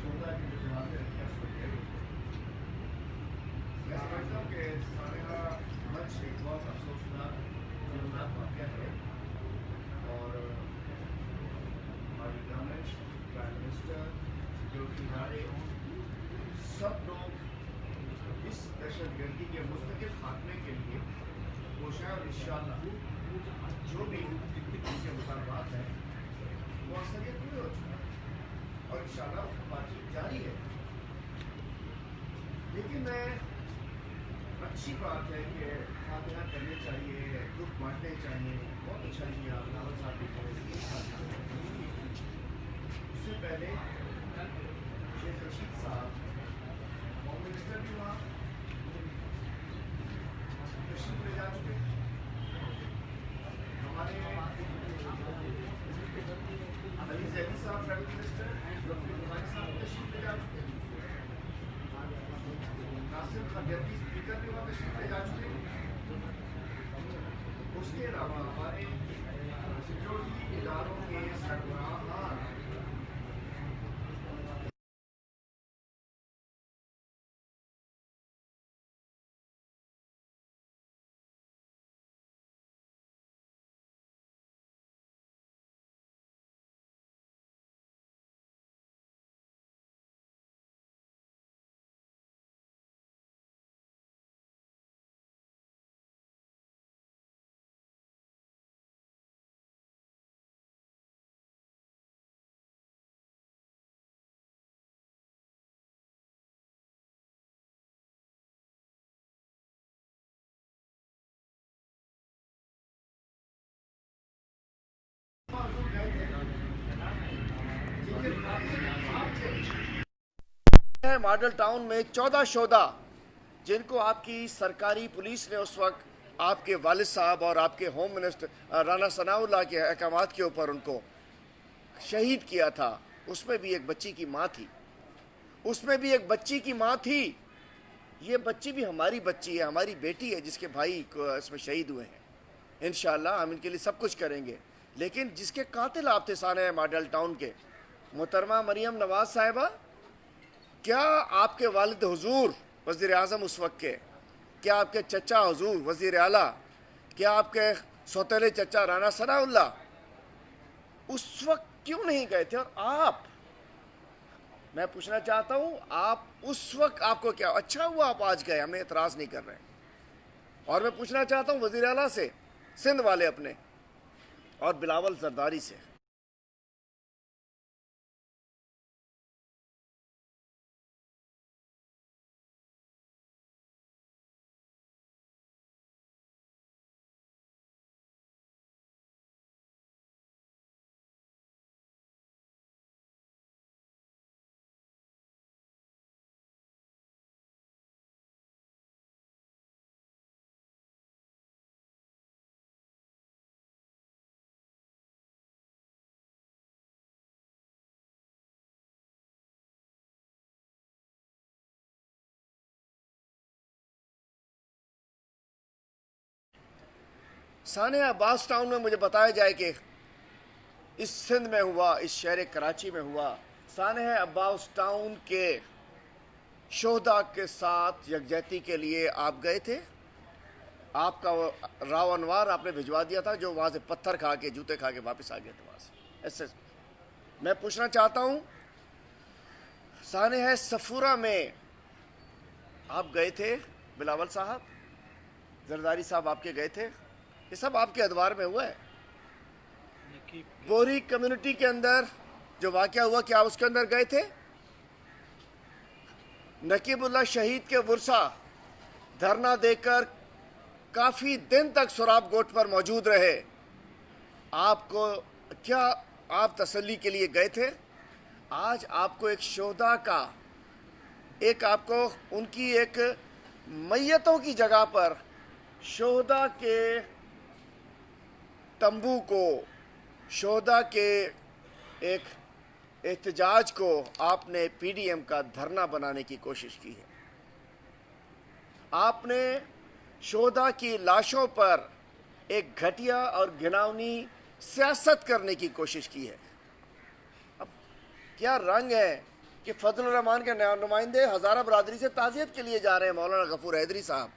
शोधा के जो दरवाजे रखे हैं उसको ढेर होते हैं। मैं समझता हूँ कि सारा मंच एक बहुत अफसोसनाक शर्मनाक वाक़या है और हमारी गवर्नमेंट, प्राइम मिनिस्टर, सिक्योरिटी इदारे, सब लोग इस दहशतगर्दी के मुस्तकिल खात्मे के लिए कोशिश है और इंशाअल्लाह जो भी उनके मुतालबात हैं वो अक्सरियत पूरे हो चुका है और इंशाअल्लाह बातचीत जारी है। लेकिन अच्छी बात है कि खामियां करने चाहिए, दुख बांटने चाहिए, बहुत अच्छा किया रावत साहब की उससे पहले शेख रशीद साहब होम मिनिस्टर भी वहाँ तशरीफ ले जा चुके। हमारे अली जैदी साहब ट्रैवल मिनिस्टर साहब तशरीफ ले जा चुके। नासिर खान जबकि स्पीकर भी वहाँ तशरीफ ले जा चुके। उसके अलावा हमारे सिक्योरिटी इदारों के सरबराहान है मॉडल टाउन में 14 शोधा जिनको आपकी सरकारी पुलिस ने उस वक्त आपके वालिद साहब और आपके होम मिनिस्टर राना सनाउल्लाह के अहकामात के ऊपर उनको शहीद किया था। उसमें भी एक बच्ची की माँ थी, उसमें भी एक बच्ची की माँ थी। ये बच्ची भी हमारी बच्ची है, हमारी बेटी है जिसके भाई को इसमें शहीद हुए हैं। इंशाअल्लाह हम इनके लिए सब कुछ करेंगे। लेकिन जिसके कातिल आप थे साने मॉडल टाउन के मोहतरमा मरियम नवाज साहिबा, क्या आपके वालिद हुजूर वज़ीर आज़म उस वक्त के, क्या आपके चचा हुजूर वज़ीर आला, क्या आपके सौतेले चचा राना सनाउल्लाह उस वक्त क्यों नहीं गए थे? और आप, मैं पूछना चाहता हूं, आप उस वक्त आपको क्या अच्छा हुआ आप आज गए? हमें एतराज़ नहीं कर रहे। और मैं पूछना चाहता हूं वज़ीर आला से, सिंध वाले अपने, और बिलावल जरदारी से, साने अब्बास टाउन में मुझे बताया जाए कि इस सिंध में हुआ, इस शहर कराची में हुआ। साने अब्बास टाउन के शोहदा के साथ यकजहती के लिए आप गए थे। आपका राव अनवार आपने भिजवा दिया था जो वहाँ से पत्थर खा के, जूते खा के वापस आ गए थे वहाँ से। ऐसे मैं पूछना चाहता हूँ, साने है सफूरा में आप गए थे, बिलावल साहब, जरदारी साहब आपके गए थे, ये सब आपके अदवार में हुआ है। बोरी कम्युनिटी के अंदर जो वाक़या हुआ, क्या आप उसके अंदर गए थे? नकीबुल्लाह शहीद के वर्सा धरना देकर काफ़ी दिन तक सुराब गोट पर मौजूद रहे। आपको क्या, आप तसल्ली के लिए गए थे? आज आपको एक शोहदा का, एक आपको उनकी एक मैयतों की जगह पर शोहदा के तंबू को, शोहदा के एक एहतजाज को आपने पीडीएम का धरना बनाने की कोशिश की है। आपने शोहदा की लाशों पर एक घटिया और घिनौनी सियासत करने की कोशिश की है। अब क्या रंग है कि फजल रहमान के नुमाइंदे हज़ारा बरादरी से ताज़ियत के लिए जा रहे हैं, मौलाना गफूर हैदरी साहब।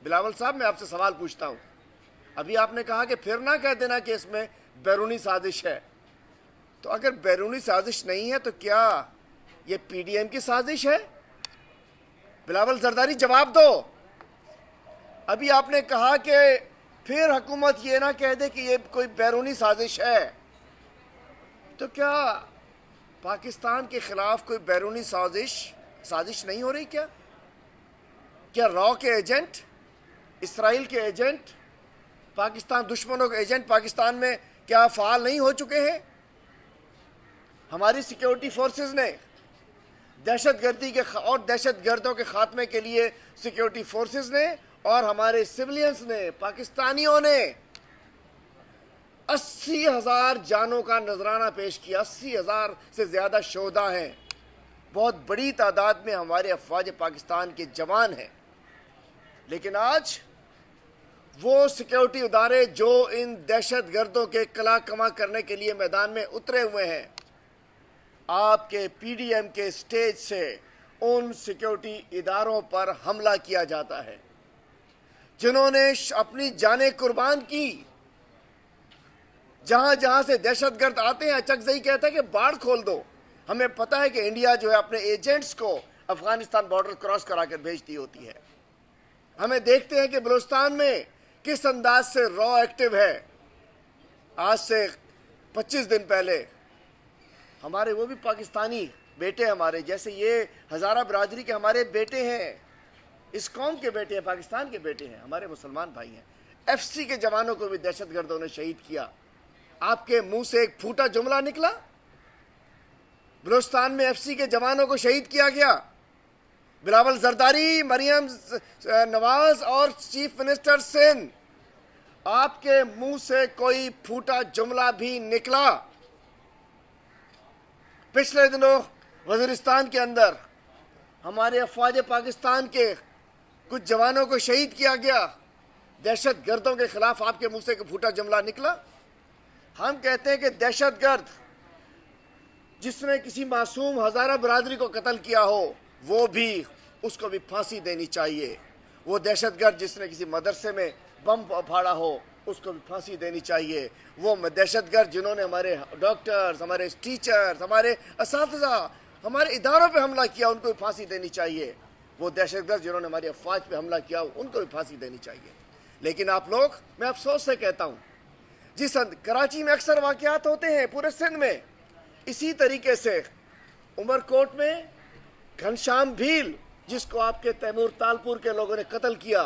बिलावल साहब, मैं आपसे सवाल पूछता हूँ, अभी आपने कहा कि फिर ना कह देना कि इसमें बैरूनी साजिश है, तो अगर बैरूनी साजिश नहीं है तो क्या ये पीडीएम की साजिश है? बिलावल जरदारी, जवाब दो। अभी आपने कहा कि फिर हुकूमत ये ना कह दे कि ये कोई बैरूनी साजिश है, तो क्या पाकिस्तान के खिलाफ कोई बैरूनी साजिश नहीं हो रही? क्या रॉ के एजेंट, इसराइल के एजेंट, पाकिस्तान दुश्मनों के एजेंट पाकिस्तान में क्या फाल नहीं हो चुके हैं? हमारी सिक्योरिटी फोर्सेस ने दहशतगर्दी के और दहशतगर्दों के खात्मे के लिए सिक्योरिटी फोर्सेस ने और हमारे सिविलियंस ने, पाकिस्तानियों ने 80,000 जानों का नजराना पेश किया। 80,000 से ज्यादा शोहदा हैं। बहुत बड़ी तादाद में हमारे अफवाज पाकिस्तान के जवान हैं। लेकिन आज वो सिक्योरिटी इदारे जो इन दहशतगर्दों के कला कमा करने के लिए मैदान में उतरे हुए हैं, आपके पीडीएम के स्टेज से उन सिक्योरिटी इदारों पर हमला किया जाता है, जिन्होंने अपनी जानें कुर्बान की। जहां जहां से दहशतगर्द आते हैं, अचकजई कहता है कि बाढ़ खोल दो। हमें पता है कि इंडिया जो है अपने एजेंट्स को अफगानिस्तान बॉर्डर क्रॉस कराकर भेजती होती है। हमें देखते हैं कि बलूचिस्तान में किस अंदाज से रॉ एक्टिव है। आज से 25 दिन पहले हमारे वो भी पाकिस्तानी बेटे, हमारे जैसे ये हज़ारा बरादरी के हमारे बेटे हैं, इस कौम के बेटे हैं, पाकिस्तान के बेटे हैं, हमारे मुसलमान भाई हैं। एफसी के जवानों को भी दहशतगर्दों ने शहीद किया। आपके मुंह से एक फूटा जुमला निकला? बलूचिस्तान में एफसी के जवानों को शहीद किया गया। बिलावल जरदारी, मरियम नवाज और चीफ मिनिस्टर सिंध, आपके मुंह से कोई फूटा जुमला भी निकला? पिछले दिनों वज़ीरिस्तान के अंदर हमारे अफवाज पाकिस्तान के कुछ जवानों को शहीद किया गया। दहशतगर्दों के खिलाफ आपके मुंह से फूटा जुमला निकला? हम कहते हैं कि दहशतगर्द जिसने किसी मासूम हज़ारा बरादरी को कत्ल किया हो, वो भी, उसको भी फांसी देनी चाहिए। वो दहशतगर्द जिसने किसी मदरसे में बम फाड़ा हो, उसको भी फांसी देनी चाहिए। वो दहशतगर्द जिन्होंने हमारे डॉक्टर्स, हमारे टीचर्स, हमारे असातिज़ा, हमारे इदारों पे हमला किया, उनको भी फांसी देनी चाहिए। वो दहशतगर्द जिन्होंने हमारी अफवाज पे हमला किया, उनको भी फांसी देनी चाहिए। लेकिन आप लोग, मैं अफसोस से कहता हूँ, जिस कराची में अक्सर वाक़यात होते हैं, पूरे सिंध में, इसी तरीके से उमरकोट में घनश्याम भील, जिसको आपके तैमूर तालपुर के लोगों ने कत्ल किया,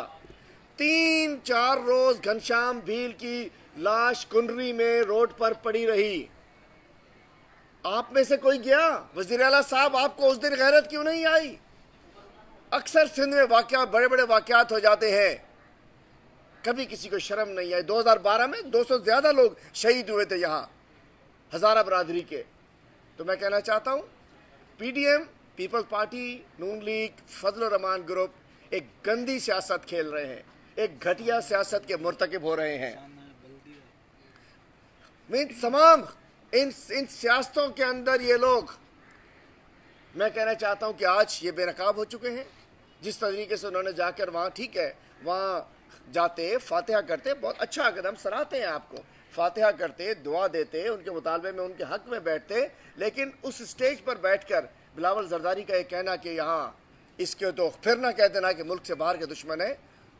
3-4 रोज घनश्याम भील की लाश कुंडरी में रोड पर पड़ी रही। आप में से कोई गया? वज़ीर आला साहब, आपको उस दिन गैरत क्यों नहीं आई? अक्सर सिंध में वाक़यात, बड़े बड़े वाक़यात हो जाते हैं, कभी किसी को शर्म नहीं आई। 2012 में 200 से ज्यादा लोग शहीद हुए थे यहाँ हज़ारा बरादरी के। तो मैं कहना चाहता हूँ, पीडीएम, पीपल्स पार्टी, नून लीग, फजल रहमान ग्रुप एक गंदी सियासत खेल रहे हैं, एक घटिया सियासत के मुर्तकिब हो रहे हैं। तमाम इन सियासतों के अंदर ये लोग, मैं कहना चाहता हूँ कि आज ये बेनकाब हो चुके हैं। जिस तरीके से उन्होंने जाकर वहाँ, ठीक है, वहाँ जाते, फातिहा करते, बहुत अच्छा कदम, सराहते हैं आपको, फातिहा करते, दुआ देते, उनके मुतालबे में, उनके हक में बैठते, लेकिन उस स्टेज पर बैठकर बिलावल जरदारी का ये कहना कि यहाँ इसके तो फिर ना कह देना कि मुल्क से बाहर के दुश्मन है,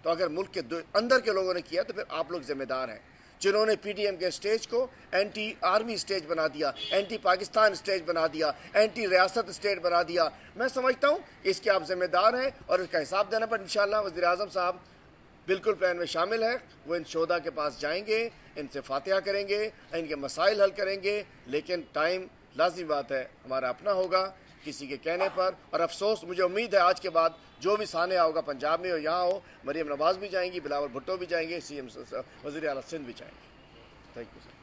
तो अगर मुल्क के अंदर के लोगों ने किया तो फिर आप लोग जिम्मेदार हैं, जिन्होंने पीडीएम के स्टेज को एंटी आर्मी स्टेज बना दिया, एंटी पाकिस्तान स्टेज बना दिया, एंटी रियासत स्टेज बना दिया। मैं समझता हूँ इसके आप जिम्मेदार हैं और इसका हिसाब देना पर इंशाअल्लाह वज़ीर आज़म साहब बिल्कुल प्लान में शामिल है। वो इन शोधा के पास जाएंगे, इनसे फातिहा करेंगे, इनके मसाइल हल करेंगे, लेकिन टाइम लाज़मी बात है हमारा अपना होगा किसी के कहने पर। और अफसोस, मुझे उम्मीद है आज के बाद जो भी सानिया होगा, पंजाब में हो, यहाँ हो, मरियम नवाज़ भी जाएंगी, बिलावल भुट्टो भी जाएंगे, सीएम वज़ीर आला सिंध भी जाएंगे। Thank you sir.